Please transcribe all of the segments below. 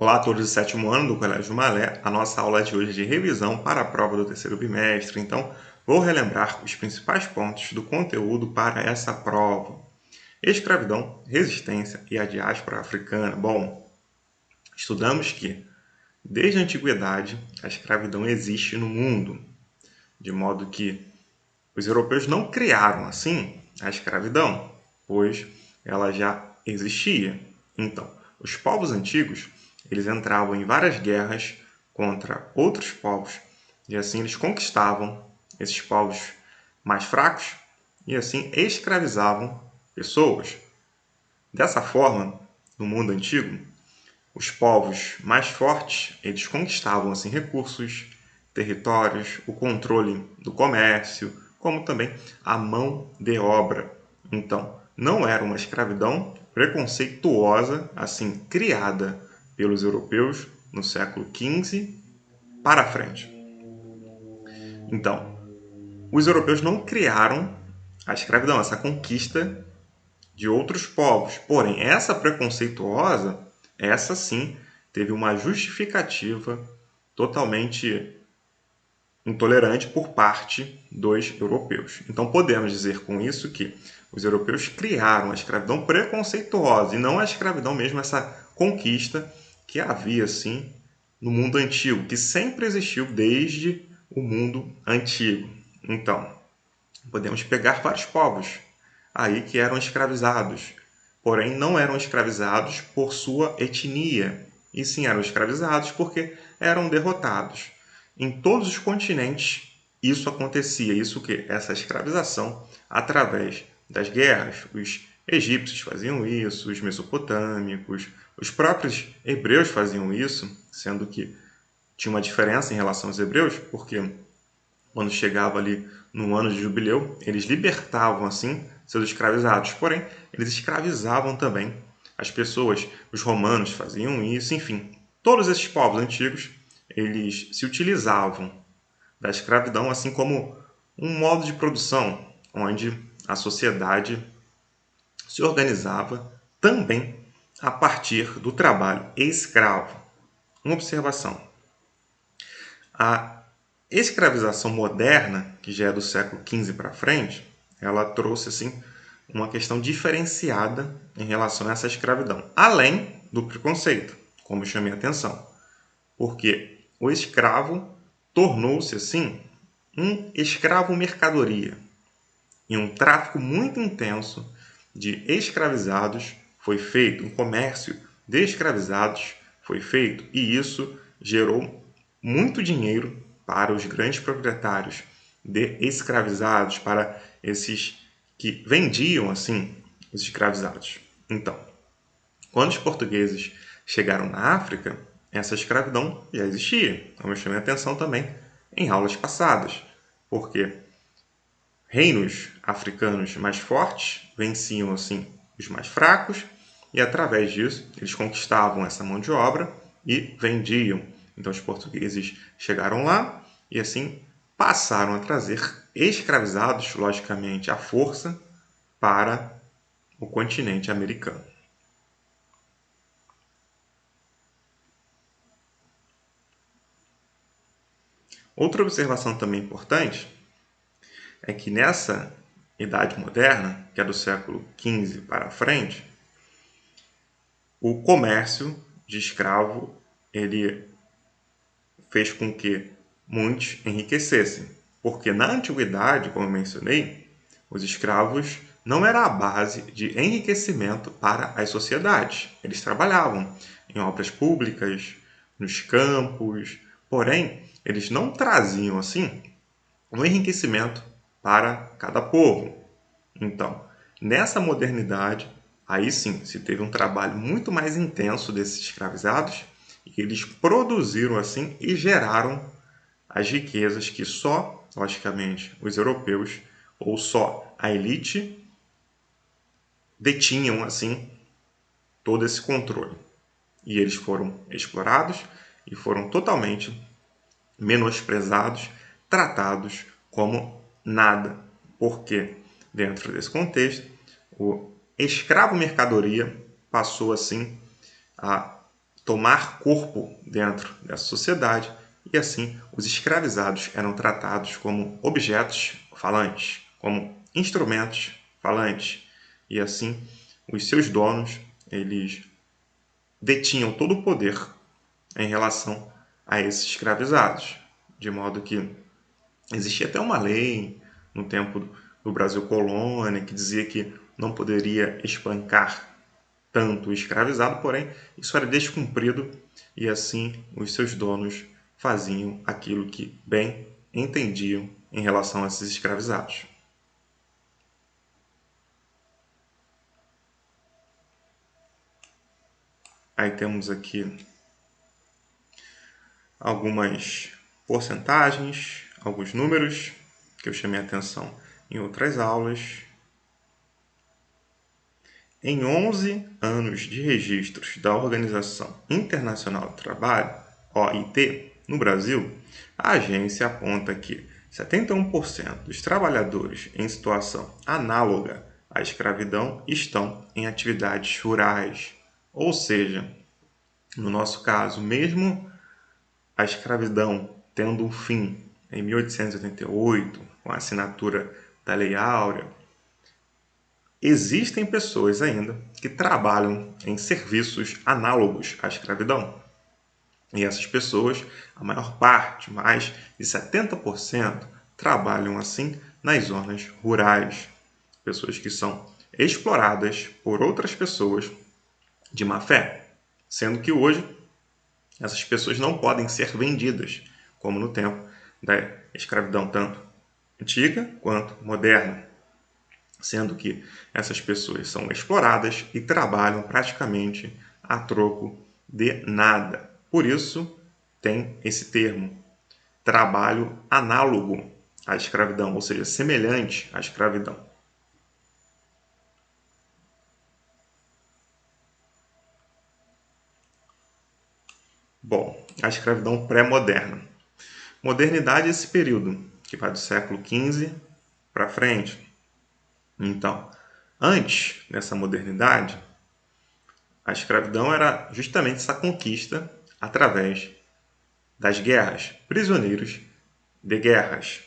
Olá a todos do sétimo ano do Colégio Malé. A nossa aula de hoje é de revisão para a prova do terceiro bimestre, então vou relembrar os principais pontos do conteúdo para essa prova. Escravidão, resistência e a diáspora africana. Bom, estudamos que desde a antiguidade a escravidão existe no mundo, de modo que os europeus não criaram assim a escravidão, pois ela já existia. Então, os povos antigos, eles entravam em várias guerras contra outros povos e assim eles conquistavam esses povos mais fracos e assim escravizavam pessoas. Dessa forma, no mundo antigo, os povos mais fortes, eles conquistavam assim recursos, territórios, o controle do comércio, como também a mão de obra. Então, não era uma escravidão preconceituosa, assim criada pelos europeus no século XV para frente. Então, os europeus não criaram a escravidão, essa conquista de outros povos. Porém, essa preconceituosa, essa sim, teve uma justificativa totalmente intolerante por parte dos europeus. Então, podemos dizer com isso que os europeus criaram a escravidão preconceituosa e não a escravidão mesmo, essa conquista que havia, sim, no mundo antigo, que sempre existiu desde o mundo antigo. Então, podemos pegar vários povos aí que eram escravizados, porém não eram escravizados por sua etnia, e sim eram escravizados porque eram derrotados. Em todos os continentes isso acontecia, isso que essa escravização através das guerras. Os egípcios faziam isso, os mesopotâmicos, os próprios hebreus faziam isso, sendo que tinha uma diferença em relação aos hebreus, porque quando chegava ali no ano de jubileu, eles libertavam assim seus escravizados, porém eles escravizavam também as pessoas. Os romanos faziam isso, enfim, todos esses povos antigos eles se utilizavam da escravidão assim como um modo de produção onde a sociedade se organizava também a partir do trabalho escravo. Uma observação: a escravização moderna, que já é do século XV para frente, ela trouxe assim uma questão diferenciada em relação a essa escravidão, além do preconceito, como eu chamei a atenção, porque o escravo tornou-se assim um escravo mercadoria e um tráfico muito intenso de escravizados foi feito, um comércio de escravizados foi feito, e isso gerou muito dinheiro para os grandes proprietários de escravizados, para esses que vendiam assim os escravizados. Então, quando os portugueses chegaram na África, essa escravidão já existia. Então eu chamei a atenção também em aulas passadas, porque reinos africanos mais fortes venciam assim os mais fracos e através disso eles conquistavam essa mão de obra e vendiam. Então os portugueses chegaram lá e assim passaram a trazer escravizados, logicamente à força, para o continente americano. Outra observação também importante é que nessa Idade Moderna, que é do século XV para frente, o comércio de escravo ele fez com que muitos enriquecessem, porque na antiguidade, como eu mencionei, os escravos não era a base de enriquecimento para as sociedades. Eles trabalhavam em obras públicas, nos campos, porém eles não traziam assim um enriquecimento para cada povo. Então, nessa modernidade, aí sim se teve um trabalho muito mais intenso desses escravizados e eles produziram assim e geraram as riquezas que só, logicamente, os europeus ou só a elite detinham assim todo esse controle. E eles foram explorados e foram totalmente menosprezados, tratados como nada, porque dentro desse contexto o escravo mercadoria passou assim a tomar corpo dentro dessa sociedade, e assim os escravizados eram tratados como objetos falantes, como instrumentos falantes, e assim os seus donos eles detinham todo o poder em relação a esses escravizados, de modo que existia até uma lei no tempo do Brasil colônia que dizia que não poderia espancar tanto o escravizado, porém isso era descumprido e assim os seus donos faziam aquilo que bem entendiam em relação a esses escravizados. Aí temos aqui algumas porcentagens, alguns números que eu chamei a atenção em outras aulas. Em 11 anos de registros da Organização Internacional do Trabalho, OIT, no Brasil, a agência aponta que 71% dos trabalhadores em situação análoga à escravidão estão em atividades rurais. Ou seja, no nosso caso, mesmo a escravidão tendo um fim em 1888, com a assinatura da Lei Áurea, existem pessoas ainda que trabalham em serviços análogos à escravidão. E essas pessoas, a maior parte, mais de 70%, trabalham assim nas zonas rurais. Pessoas que são exploradas por outras pessoas de má fé, sendo que hoje essas pessoas não podem ser vendidas, como no tempo da escravidão tanto antiga quanto moderna, sendo que essas pessoas são exploradas e trabalham praticamente a troco de nada. Por isso tem esse termo, trabalho análogo à escravidão, ou seja, semelhante à escravidão. Bom, a escravidão pré-moderna. Modernidade é esse período, que vai do século XV para frente. Então, antes dessa modernidade, a escravidão era justamente essa conquista através das guerras, prisioneiros de guerras.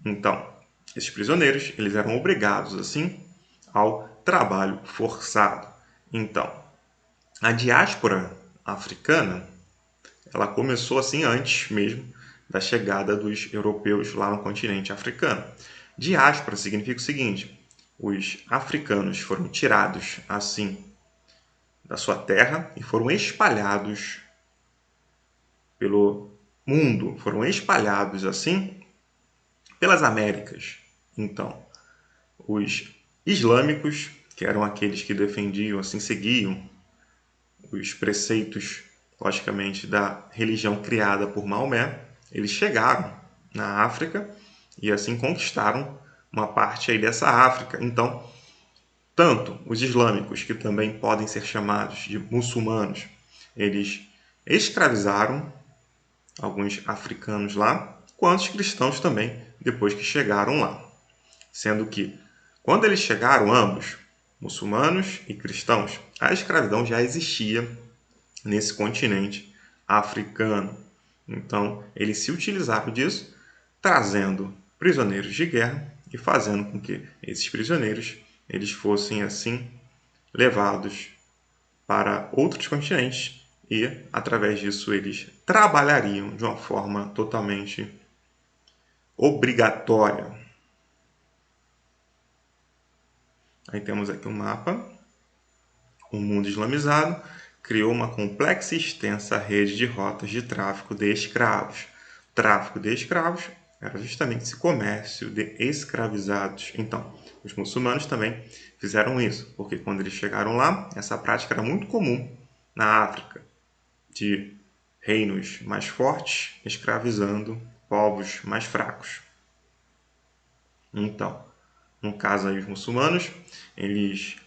Então, esses prisioneiros eles eram obrigados, assim, ao trabalho forçado. Então, a diáspora africana ela começou assim antes mesmo da chegada dos europeus lá no continente africano. Diáspora significa o seguinte: os africanos foram tirados assim da sua terra e foram espalhados pelo mundo, foram espalhados assim pelas Américas. Então, os islâmicos, que eram aqueles que defendiam, assim, seguiam os preceitos, logicamente, da religião criada por Maomé, eles chegaram na África e assim conquistaram uma parte aí dessa África. Então, tanto os islâmicos, que também podem ser chamados de muçulmanos, eles escravizaram alguns africanos lá, quanto os cristãos também, depois que chegaram lá. Sendo que, quando eles chegaram, ambos, muçulmanos e cristãos, a escravidão já existia nesse continente africano. Então, eles se utilizaram disso, trazendo prisioneiros de guerra e fazendo com que esses prisioneiros eles fossem assim levados para outros continentes e, através disso, eles trabalhariam de uma forma totalmente obrigatória. Aí temos aqui um mapa. O mundo islamizado criou uma complexa e extensa rede de rotas de tráfico de escravos. O tráfico de escravos era justamente esse comércio de escravizados. Então, os muçulmanos também fizeram isso, porque quando eles chegaram lá, essa prática era muito comum na África, de reinos mais fortes escravizando povos mais fracos. Então, no caso aí, os muçulmanos, eles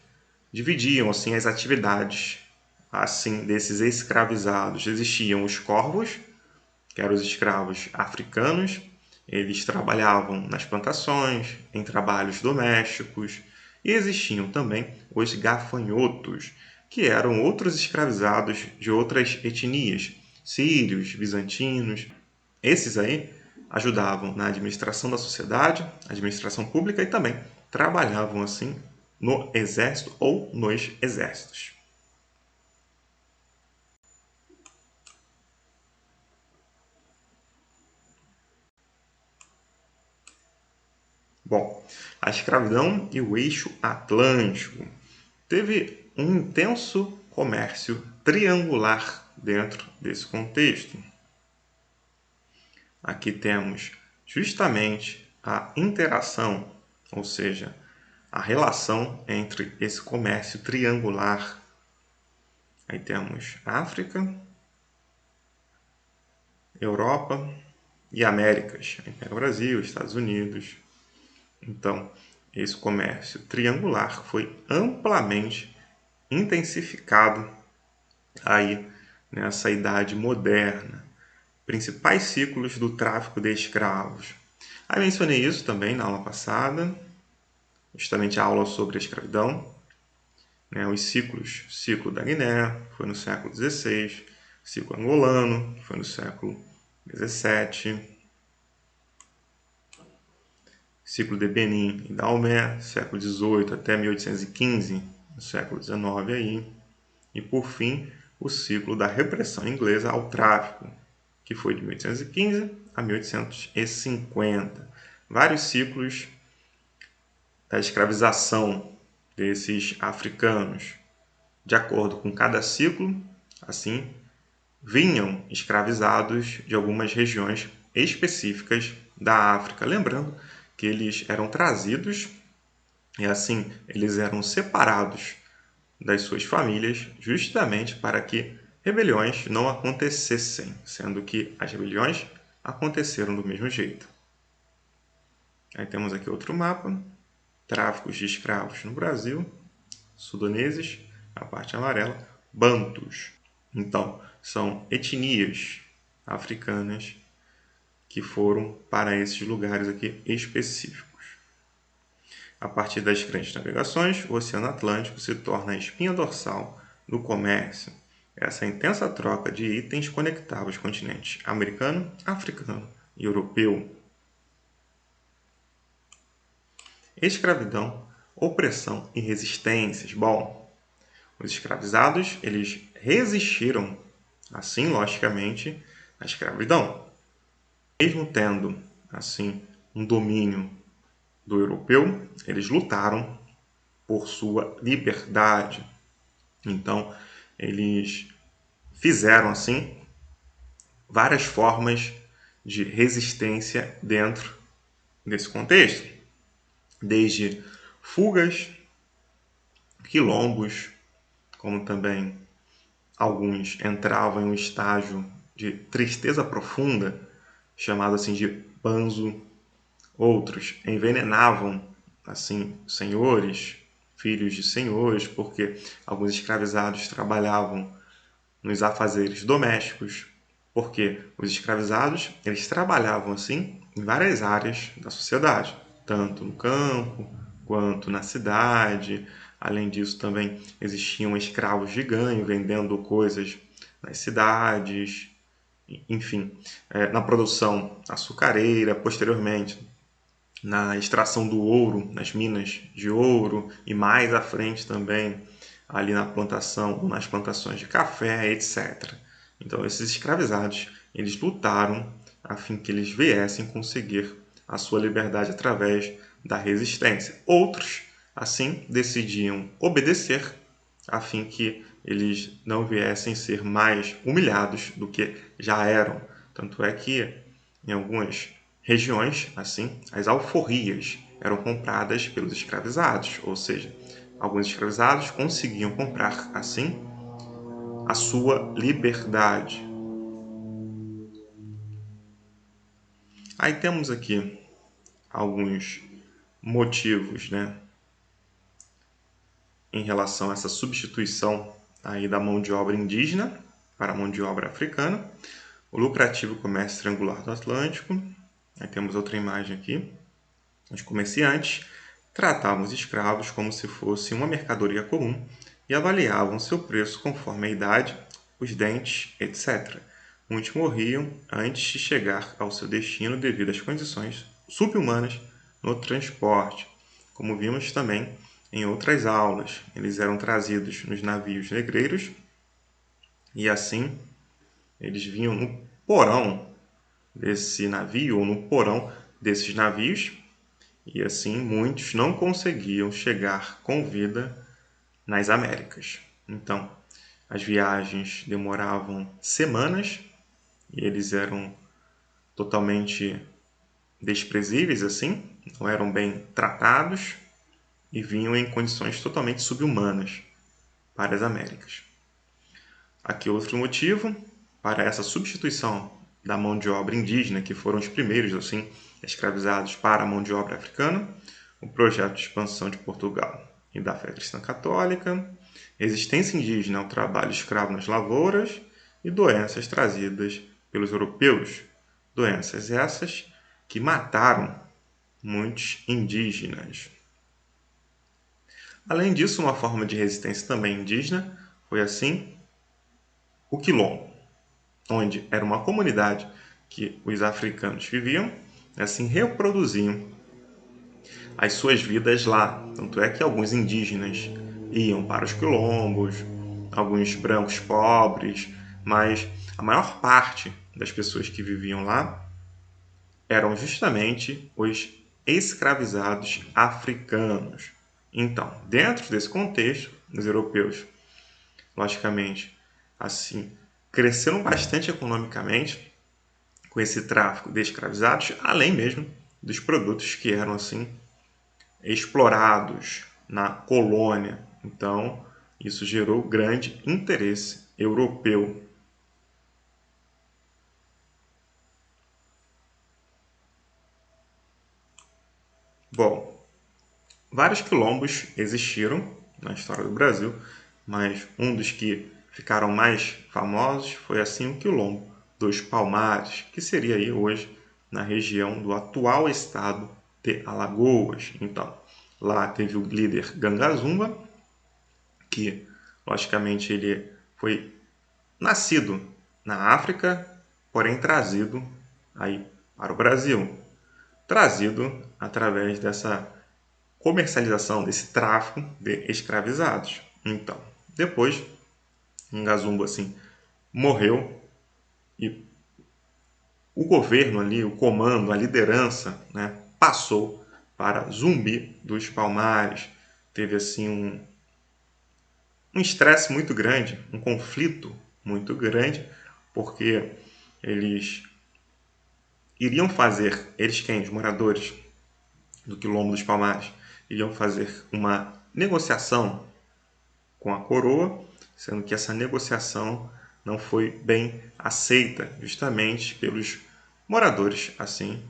dividiam assim as atividades assim desses escravizados. Existiam os corvos, que eram os escravos africanos, eles trabalhavam nas plantações, em trabalhos domésticos, e existiam também os gafanhotos, que eram outros escravizados de outras etnias, sírios, bizantinos. Esses aí ajudavam na administração da sociedade, administração pública e também trabalhavam assim no exército ou nos exércitos. Bom, a escravidão e o eixo atlântico. Teve um intenso comércio triangular dentro desse contexto. Aqui temos justamente a interação, ou seja, a relação entre esse comércio triangular. Aí temos África, Europa e Américas. Aí pega o Brasil, Estados Unidos. Então, esse comércio triangular foi amplamente intensificado aí nessa idade moderna. Principais ciclos do tráfico de escravos. Aí mencionei isso também na aula passada, justamente a aula sobre a escravidão. Os ciclos, ciclo da Guiné foi no século XVI, ciclo angolano foi no século XVII, ciclo de Benin e Daomé, século XVIII até 1815, no século XIX aí, e por fim o ciclo da repressão inglesa ao tráfico, que foi de 1815 a 1850. Vários ciclos da escravização desses africanos. De acordo com cada ciclo, assim, vinham escravizados de algumas regiões específicas da África. Lembrando que eles eram trazidos e assim eles eram separados das suas famílias justamente para que rebeliões não acontecessem, sendo que as rebeliões aconteceram do mesmo jeito. Aí temos aqui outro mapa, tráficos de escravos no Brasil, sudaneses, a parte amarela, bantus. Então, são etnias africanas que foram para esses lugares aqui específicos. A partir das grandes navegações, o Oceano Atlântico se torna a espinha dorsal do comércio. Essa intensa troca de itens conectava os continentes americano, africano e europeu. Escravidão, opressão e resistências. Bom, os escravizados, eles resistiram, assim, logicamente, à escravidão. Mesmo tendo, assim, um domínio do europeu, eles lutaram por sua liberdade. Então, eles fizeram, assim, várias formas de resistência dentro desse contexto. Desde fugas, quilombos, como também alguns entravam em um estágio de tristeza profunda, chamado assim de banzo. Outros envenenavam assim senhores, filhos de senhores, porque alguns escravizados trabalhavam nos afazeres domésticos, porque os escravizados eles trabalhavam assim em várias áreas da sociedade, tanto no campo quanto na cidade. Além disso, também existiam escravos de ganho vendendo coisas nas cidades, enfim, na produção açucareira, posteriormente na extração do ouro, nas minas de ouro e mais à frente também ali na plantação ou nas plantações de café, etc. Então esses escravizados, eles lutaram a fim que eles viessem conseguir a sua liberdade através da resistência. Outros, assim, decidiam obedecer a fim que eles não viessem ser mais humilhados do que já eram. Tanto é que em algumas regiões, assim, as alforrias eram compradas pelos escravizados, ou seja, alguns escravizados conseguiam comprar, assim, a sua liberdade. Aí temos aqui alguns motivos, né, em relação a essa substituição aí da mão de obra indígena para a mão de obra africana. O lucrativo comércio triangular do Atlântico. Aí temos outra imagem aqui. Os comerciantes tratavam os escravos como se fosse uma mercadoria comum e avaliavam seu preço conforme a idade, os dentes, etc. Muitos morriam antes de chegar ao seu destino devido às condições subhumanas no transporte, como vimos também em outras aulas. Eles eram trazidos nos navios negreiros e assim eles vinham no porão desse navio ou no porão desses navios e assim muitos não conseguiam chegar com vida nas Américas. Então, as viagens demoravam semanas e eles eram totalmente desprezíveis assim, não eram bem tratados e vinham em condições totalmente subhumanas para as Américas. Aqui outro motivo para essa substituição da mão de obra indígena, que foram os primeiros assim escravizados para a mão de obra africana, o projeto de expansão de Portugal e da fé cristã católica, resistência indígena ao trabalho escravo nas lavouras e doenças trazidas pelos europeus, doenças essas que mataram muitos indígenas. Além disso, uma forma de resistência também indígena foi assim o quilombo, onde era uma comunidade que os africanos viviam e assim reproduziam as suas vidas lá. Tanto é que alguns indígenas iam para os quilombos, alguns brancos pobres, mas a maior parte das pessoas que viviam lá eram justamente os escravizados africanos. Então, dentro desse contexto, os europeus, logicamente, assim, cresceram bastante economicamente com esse tráfico de escravizados, além mesmo dos produtos que eram assim explorados na colônia. Então, isso gerou grande interesse europeu. Bom, vários quilombos existiram na história do Brasil, mas um dos que ficaram mais famosos foi assim o quilombo dos Palmares, que seria aí hoje na região do atual estado de Alagoas. Então, lá teve o líder Gangazumba, que logicamente ele foi nascido na África, porém trazido aí para o Brasil, trazido através dessa comercialização, desse tráfico de escravizados. Então, depois, Ngazumba assim morreu e o governo ali, o comando, a liderança, né, passou para Zumbi dos Palmares. Teve assim um estresse muito grande, um conflito muito grande, porque eles iriam fazer, eles quem? Os moradores do Quilombo dos Palmares, iriam fazer uma negociação com a coroa, sendo que essa negociação não foi bem aceita, justamente pelos moradores assim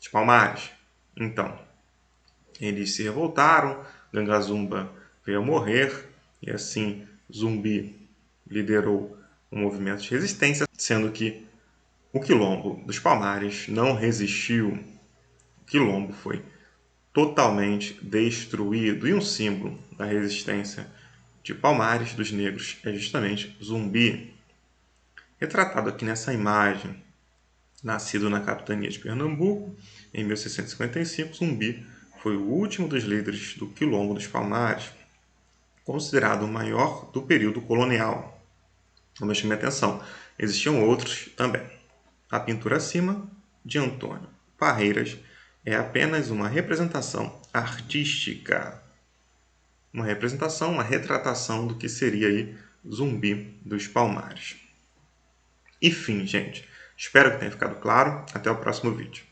de Palmares. Então, eles se revoltaram, Gangazumba veio a morrer e assim Zumbi liderou um movimento de resistência, sendo que o Quilombo dos Palmares não resistiu. O Quilombo foi totalmente destruído e um símbolo da resistência de Palmares dos negros é justamente Zumbi, retratado aqui nessa imagem. Nascido na capitania de Pernambuco em 1655, Zumbi foi o último dos líderes do Quilombo dos Palmares, considerado o maior do período colonial. Mas chame atenção, existiam outros também. A pintura acima, de Antônio Parreiras, é apenas uma representação artística. Uma representação, uma retratação do que seria aí Zumbi dos Palmares. E fim, gente. Espero que tenha ficado claro. Até o próximo vídeo.